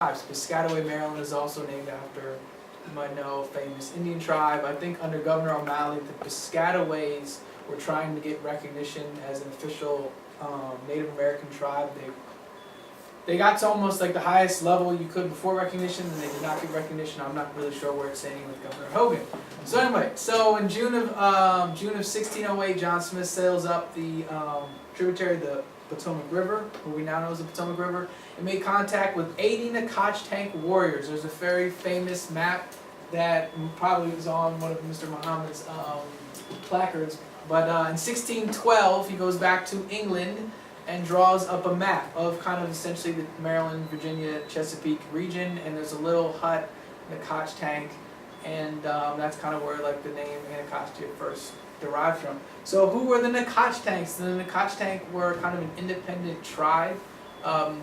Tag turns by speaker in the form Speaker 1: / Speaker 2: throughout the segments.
Speaker 1: tribes. Piscataway, Maryland is also named after, you might know, famous Indian tribe. I think under Governor O'Malley, the Piscataways were trying to get recognition as an official Native American tribe. They got to almost like the highest level you could before recognition, and they did not get recognition. I'm not really sure where it's standing with Governor Hogan. So anyway, so in June of 1608, John Smith sails up the tributary of the Potomac River, who we now know as the Potomac River, and made contact with 80 Nacotchtank warriors. There's a very famous map that probably was on one of Mr. Muhammad's placards. But in 1612, he goes back to England and draws up a map of kind of essentially the Maryland, Virginia, Chesapeake region, and there's a little hut, Nacotchtank, and that's kind of where like the name Anacostia first derived from. So who were the Nacotchtanks? The Nacotchtank were kind of an independent tribe. You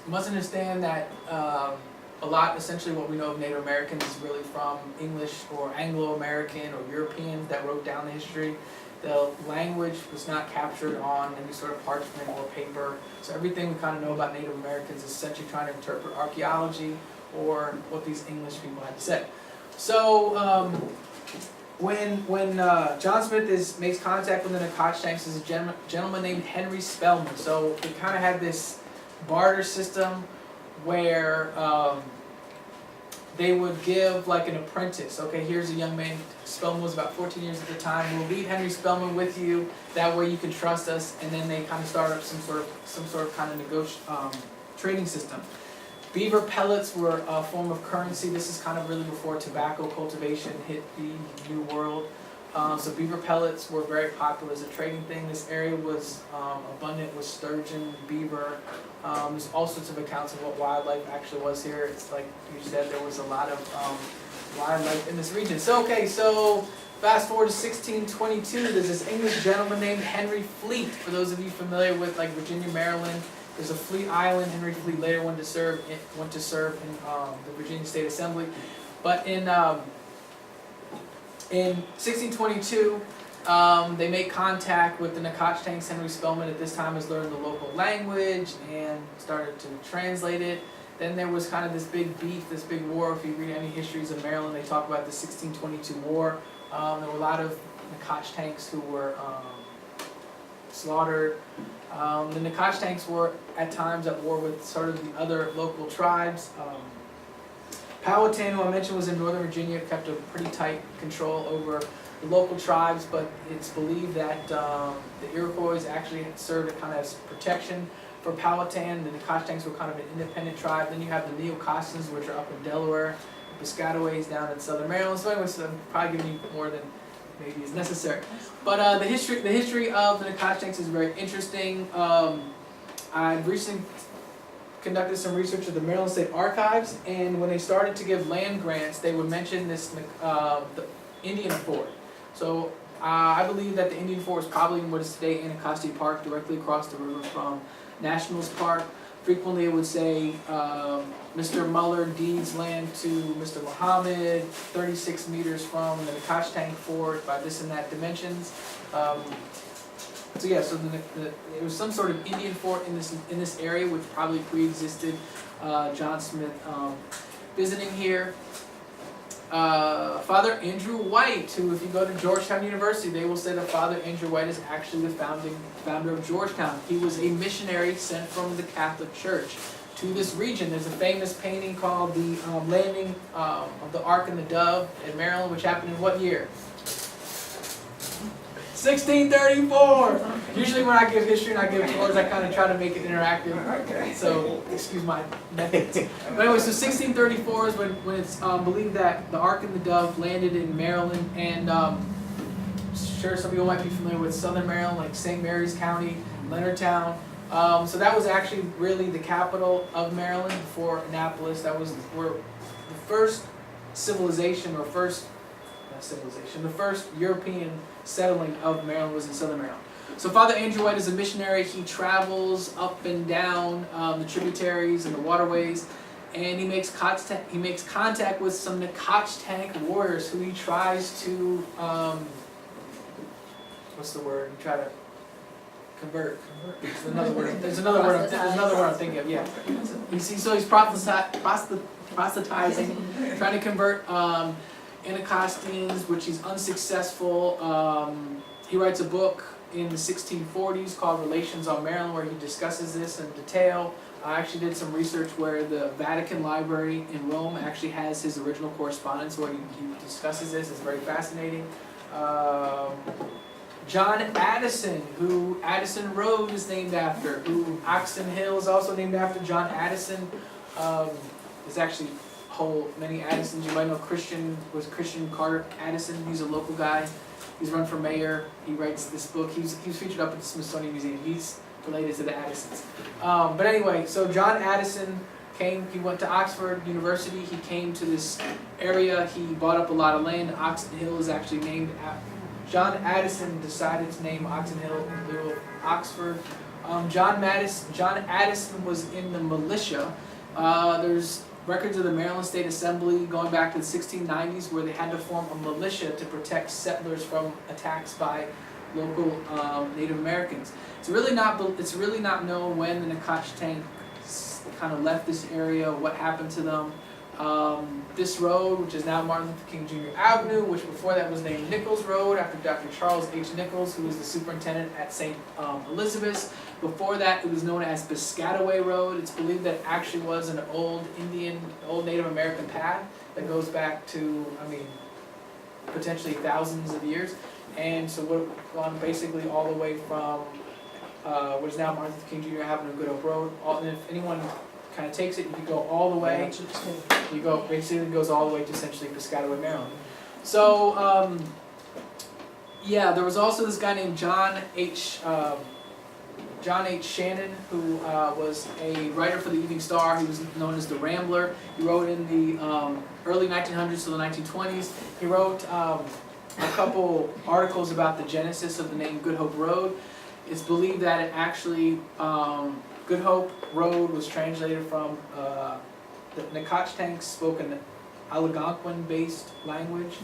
Speaker 1: must understand that a lot, essentially what we know of Native Americans is really from English or Anglo-American or Europeans that wrote down the history. The language was not captured on any sort of parchment or paper. So everything we kind of know about Native Americans is essentially trying to interpret archaeology or what these English people had to say. So when John Smith makes contact with the Nacotchtanks, is a gentleman named Henry Spellman. So they kind of had this barter system where they would give like an apprentice. Okay, here's a young man. Spellman was about 14 years at the time. We'll leave Henry Spellman with you. That way you can trust us. And then they kind of start up some sort of kind of trading system. Beaver pellets were a form of currency. This is kind of really before tobacco cultivation hit the New World. So beaver pellets were very popular as a trading thing. This area was abundant with sturgeon, beaver. There's all sorts of accounts of what wildlife actually was here. It's like you said, there was a lot of wildlife in this region. So okay, so fast forward to 1622. There's this English gentleman named Henry Fleet. For those of you familiar with like Virginia, Maryland, there's a Fleet Island. Henry Fleet later went to serve in the Virginia State Assembly, but in 1622, they make contact with the Nacotchtanks. Henry Spellman at this time has learned the local language and started to translate it. Then there was kind of this big beef, this big war. If you read any histories of Maryland, they talk about the 1622 war. There were a lot of Nacotchtanks who were slaughtered. The Nacotchtanks were at times at war with sort of the other local tribes. Powhatan, who I mentioned, was in Northern Virginia, kept a pretty tight control over the local tribes, but it's believed that the Iroquois actually served kind of as protection for Powhatan. The Nacotchtanks were kind of an independent tribe. Then you have the Anacostans, which are up in Delaware, the Piscataways down in southern Maryland. So anyways, I'm probably giving you more than maybe is necessary. But the history of the Nacotchtanks is very interesting. I've recently conducted some research at the Maryland State Archives, and when they started to give land grants, they would mention this the Indian Fort. So I believe that the Indian Fort is probably in what is today Anacostia Park, directly across the river from Nationals Park. Frequently it would say Mr. Muller deeds land to Mr. Muhammad, 36 meters from the Nacotchtank Fort by this and that dimensions. So yeah, so it was some sort of Indian fort in this area, which probably pre-existed John Smith visiting here. Father Andrew White, who, if you go to Georgetown University, they will say that Father Andrew White is actually the founder of Georgetown. He was a missionary sent from the Catholic Church to this region. There's a famous painting called the Landing of the Ark and the Dove in Maryland, which happened in what year? 1634! Usually when I give history and I give tours, I kind of try to make it interactive. So, excuse my methods. But anyway, so 1634 is when it's believed that the Ark and the Dove landed in Maryland. And sure, some people might be familiar with southern Maryland, like St. Mary's County, Leonardtown. So that was actually really the capital of Maryland before Annapolis. That was where the first civilization, or the first European settling of Maryland was in southern Maryland. So Father Andrew White is a missionary. He travels up and down the tributaries and the waterways, and he makes contact with some Nacotchtank warriors who he tries to what's the word? Convert. There's another word. There's another word. There's another word I'm thinking of. Yeah. You see, so he's proselytizing, trying to convert Anacostians, which he's unsuccessful. He writes a book in the 1640s called Relations on Maryland, where he discusses this in detail. I actually did some research where the Vatican Library in Rome actually has his original correspondence where he discusses this. It's very fascinating. John Addison, who Addison Road is named after, who Oxon Hill is also named after. John Addison is actually many Addisons. You might know Christian Carter Addison. He's a local guy. He's run for mayor. He writes this book. He was featured up at the Smithsonian Museum. He's related to the Addisons. But anyway, so John Addison came. He went to Oxford University. He came to this area. He bought up a lot of land. Oxon Hill is actually named after. John Addison decided to name Oxon Hill in lieu of Oxford. John Addison was in the militia. There's records of the Maryland State Assembly going back to the 1690s where they had to form a militia to protect settlers from attacks by local Native Americans. It's really not known when the Anacostia kind of left this area, what happened to them. This road, which is now Martin Luther King Jr. Avenue, which before that was named Nichols Road after Dr. Charles H. Nichols, who was the superintendent at St. Elizabeth's. Before that, it was known as Piscataway Road. It's believed that it actually was an old Native American path that goes back to, potentially thousands of years. And so we're gone basically all the way from what is now Martin Luther King Jr. Avenue, Good Hope Road. And if anyone kind of takes it, you can go all the way. Basically goes all the way to essentially Piscataway, Maryland. So, there was also this guy named John H. Shannon, who was a writer for the Evening Star. He was known as the Rambler. He wrote in the early 1900s to the 1920s. He wrote a couple articles about the genesis of the name Good Hope Road. It's believed that it actually, Good Hope Road was translated from the Nacotchtanks spoke an Algonquin-based language.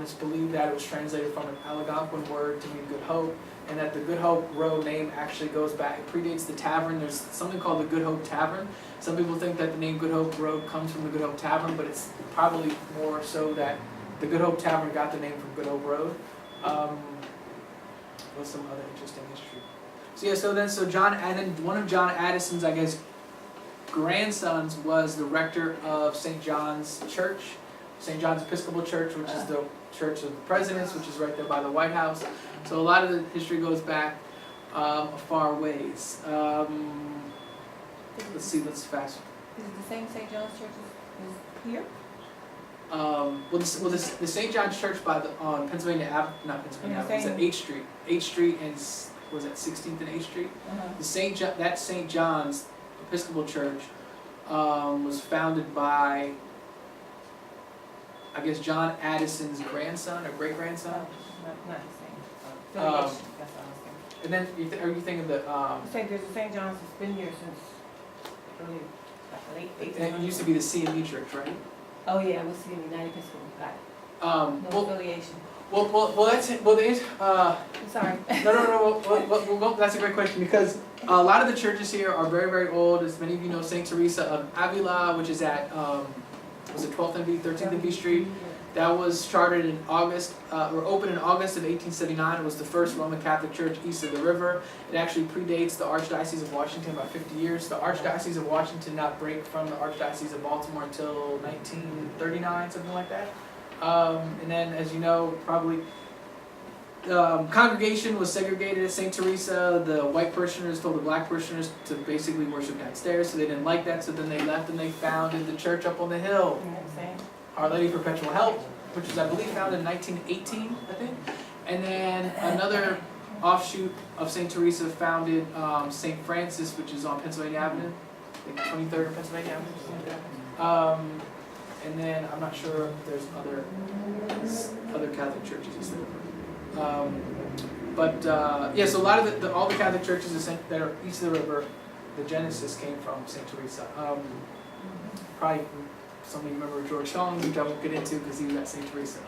Speaker 1: It's believed that it was translated from an Algonquin word to mean Good Hope, and that the Good Hope Road name actually goes back, it predates the tavern. There's something called the Good Hope Tavern. Some people think that the name Good Hope Road comes from the Good Hope Tavern, but it's probably more so that the Good Hope Tavern got the name from Good Hope Road. What's some other interesting history? So one of John Addison's, grandsons was the rector of St. John's Church, St. John's Episcopal Church, which is the Church of the Presidents, which is right there by the White House. So a lot of the history goes back far ways. Let's fast.
Speaker 2: Is it the same St. John's Church is here?
Speaker 1: The St. John's Church on Pennsylvania Avenue, not Pennsylvania Avenue, it's at 8th Street. 8th Street and was at 16th and 8th Street. That St. John's Episcopal Church was founded by, John Addison's grandson or great-grandson.
Speaker 2: Not the same.
Speaker 1: That's what I was thinking. And then, are you thinking the?
Speaker 2: There's a St. John's that's been here since early, late 1800s.
Speaker 1: And it used to be the C&E Church, right?
Speaker 2: Oh yeah, it was the United Episcopal. Got it. No affiliation.
Speaker 1: I'm
Speaker 2: sorry.
Speaker 1: No. That's a great question because a lot of the churches here are very, very old. As many of you know, St. Teresa of Avila, which is at was it 12th and B, 13th and B Street. That was chartered in August, or opened in August of 1879. It was the first Roman Catholic church east of the river. It actually predates the Archdiocese of Washington by 50 years. The Archdiocese of Washington did not break from the Archdiocese of Baltimore until 1939, something like that. And then, as you know, probably, congregation was segregated at St. Teresa. The white parishioners told the black parishioners to basically worship downstairs, so they didn't like that, so then they left and they founded the church up on the hill. Our Lady of Perpetual Help, which was, I believe, founded in 1918, I think. And then another offshoot of St. Teresa founded St. Francis, which is on Pennsylvania Avenue, I think 23rd and Pennsylvania Avenue. And then I'm not sure if there's other Catholic churches east of the river. So a lot of all the Catholic churches that are east of the river, the genesis came from St. Teresa. Probably some of you remember George Tong, which I won't get into because he was at St. Teresa.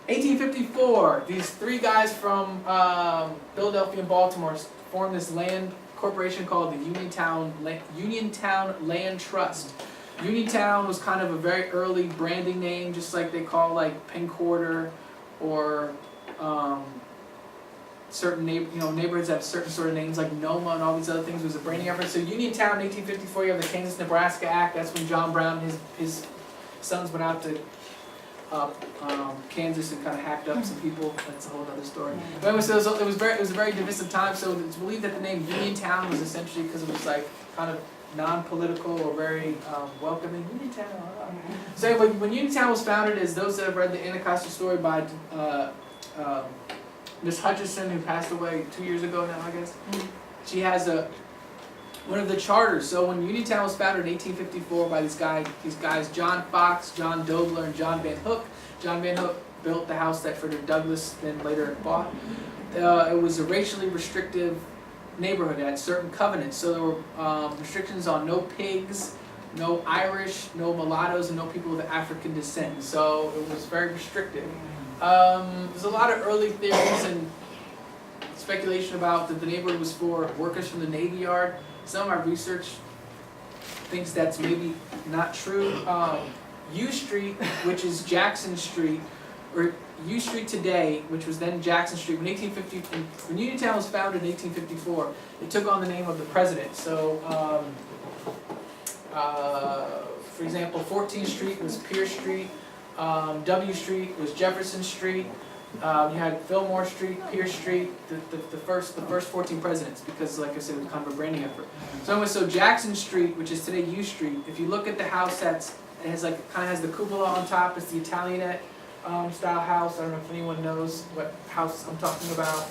Speaker 1: 1854, these three guys from Philadelphia and Baltimore formed this land corporation called the Uniontown Land Trust. Uniontown was kind of a very early branding name, just like they call like Penn Quarter or certain neighborhoods have certain sort of names like Noma and all these other things. It was a branding effort. So Uniontown in 1854, you have the Kansas-Nebraska Act. That's when John Brown and his sons went out to Kansas and kind of hacked up some people. That's a whole other story. But anyway, so it was a very divisive time. So it's believed that the name Uniontown was essentially because it was like kind of non-political or very welcoming. Uniontown. So anyway, when Uniontown was founded, as those that have read the Anacostia Story by Miss Hutchison, who passed away 2 years ago now, I guess. She has one of the charters. So when Uniontown was founded in 1854 by these guys, John Fox, John Dobler, and John Van Hook. John Van Hook built the house that Frederick Douglass then later bought. It was a racially restrictive neighborhood. It had certain covenants. So there were restrictions on no pigs, no Irish, no mulattoes, and no people of African descent. So it was very restrictive. There's a lot of early theories and speculation about that the neighborhood was for workers from the Navy Yard. Some of my research thinks that's maybe not true. U Street, which is Jackson Street, or U Street today, which was then Jackson Street, when Uniontown was founded in 1854, it took on the name of the president. So, for example, 14th Street was Pierce Street. W Street was Jefferson Street. You had Fillmore Street, Pierce Street, the first 14 presidents, because like I said, it was kind of a branding effort. So Jackson Street, which is today U Street, if you look at the house it has kind of has the cupola on top, it's the Italianate style house. I don't know if anyone knows what house I'm talking about.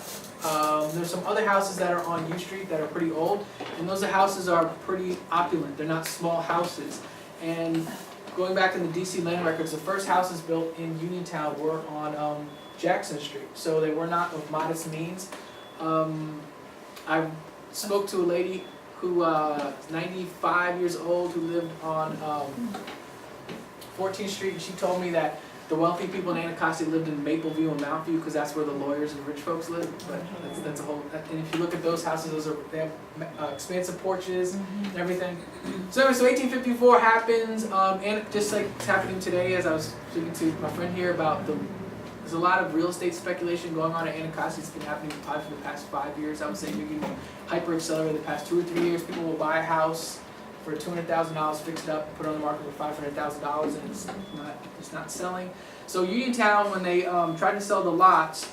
Speaker 1: There's some other houses that are on U Street that are pretty old, and those houses are pretty opulent. They're not small houses. And going back in the DC land records, the first houses built in Uniontown were on Jackson Street, so they were not of modest means. I spoke to a lady who was 95 years old who lived on 14th Street, and she told me that the wealthy people in Anacostia lived in Mapleview and Mount View because that's where the lawyers and rich folks live. But that's a whole. And if you look at those houses, they have expansive porches and everything. So 1854 happens, and just like it's happening today, as I was speaking to my friend here about there's a lot of real estate speculation going on at Anacostia. It's been happening probably for the past 5 years. I would say maybe hyper accelerated the past 2 or 3 years. People will buy a house for $200,000, fix it up, put it on the market for $500,000, and it's not selling. So Uniontown, when they tried to sell the lots,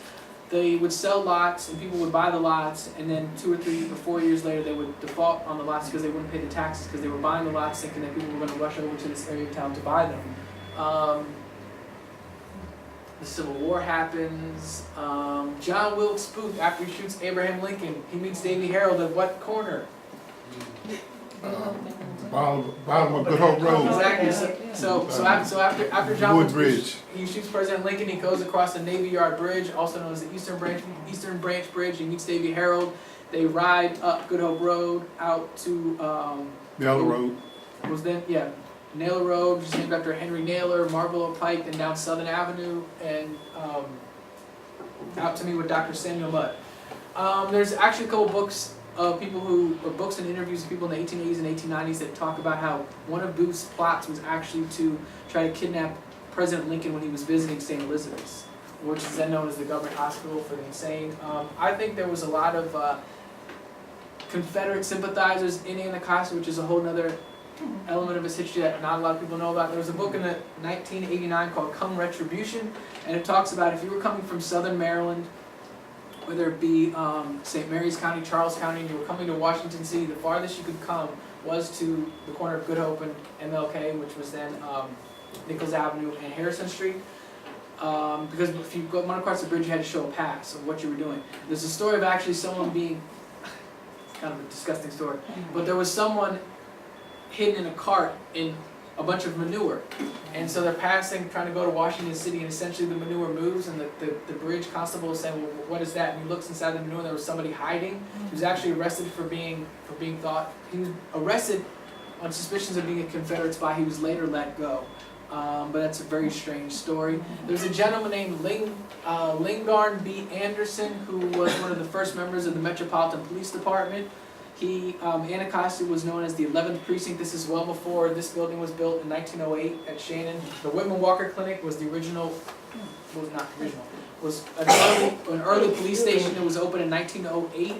Speaker 1: they would sell lots and people would buy the lots, and then 2 or 3 or 4 years later they would default on the lots because they wouldn't pay the taxes because they were buying the lots thinking that people were going to rush over to this area of town to buy them. The Civil War happens. John Wilkes Booth, after he shoots Abraham Lincoln, he meets Davy Harold at what corner?
Speaker 3: Bottom of Good Hope Road.
Speaker 1: Exactly. So after John Wilkes
Speaker 3: Woodbridge.
Speaker 1: he shoots President Lincoln, he goes across the Navy Yard Bridge, also known as the Eastern Branch Bridge. He meets Davy Harold. They ride up Good Hope Road out to
Speaker 3: Naylor Road.
Speaker 1: Was then Naylor Road, which is named after Henry Naylor, Marlborough Pike, then down Southern Avenue, and out to meet with Dr. Samuel Mudd. There's actually a couple books of books and interviews of people in the 1880s and 1890s that talk about how one of Booth's plots was actually to try to kidnap President Lincoln when he was visiting St. Elizabeth's, which is then known as the Government Hospital for the Insane. I think there was a lot of Confederate sympathizers in Anacostia, which is a whole other element of his history that not a lot of people know about. There was a book in 1989 called Come Retribution, and it talks about if you were coming from Southern Maryland, whether it be St. Mary's County, Charles County, and you were coming to Washington City, the farthest you could come was to the corner of Good Hope and MLK, which was then Nichols Avenue and Harrison Street. Because if you went across the bridge, you had to show a pass of what you were doing. There's a story of actually someone being, it's kind of a disgusting story, but there was someone hidden in a cart in a bunch of manure, and so they're passing, trying to go to Washington City, and essentially the manure moves, and the bridge constable is saying, well, what is that? And he looks inside the manure, and there was somebody hiding. He was actually arrested for being thought, he was arrested on suspicions of being a Confederate spy. He was later let go. but that's a very strange story. There's a gentleman named Lingarn B. Anderson, who was one of the first members of the Metropolitan Police Department. Anacostia was known as the 11th Precinct. This is well before this building was built in 1908 at Shannon. The Whitman Walker Clinic was the original, was not original, was an early police station that was opened in 1908. I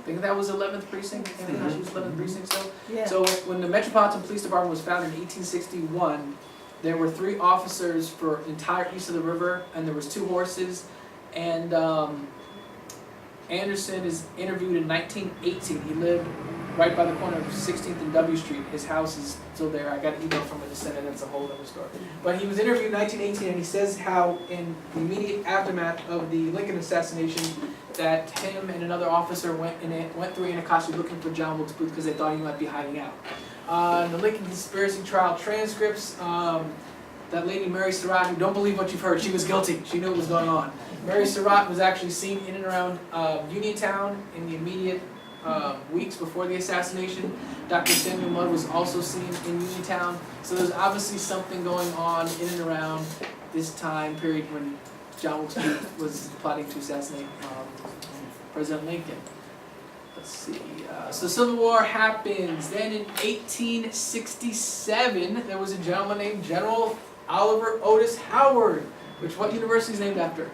Speaker 1: think that was 11th Precinct. Anacostia was 11th Precinct still.
Speaker 2: Yeah.
Speaker 1: So when the Metropolitan Police Department was founded in 1861, there were 3 officers for the entire east of the river, and there was 2 horses. And Anderson is interviewed in 1918. He lived right by the corner of 16th and W Street. His house is still there. I got an email from a descendant. That's a whole other story. But he was interviewed in 1918, and he says how in the immediate aftermath of the Lincoln assassination, that him and another officer went through Anacostia looking for John Wilkes Booth because they thought he might be hiding out. The Lincoln conspiracy trial transcripts, that lady Mary Surratt, who don't believe what you've heard, she was guilty. She knew what was going on. Mary Surratt was actually seen in and around Uniontown in the immediate weeks before the assassination. Dr. Samuel Mudd was also seen in Uniontown. So there's obviously something going on in and around this time period when John Wilkes Booth was plotting to assassinate President Lincoln. Let's see. So the Civil War happens. Then in 1867, there was a gentleman named General Oliver Otis Howard, which what university is named after?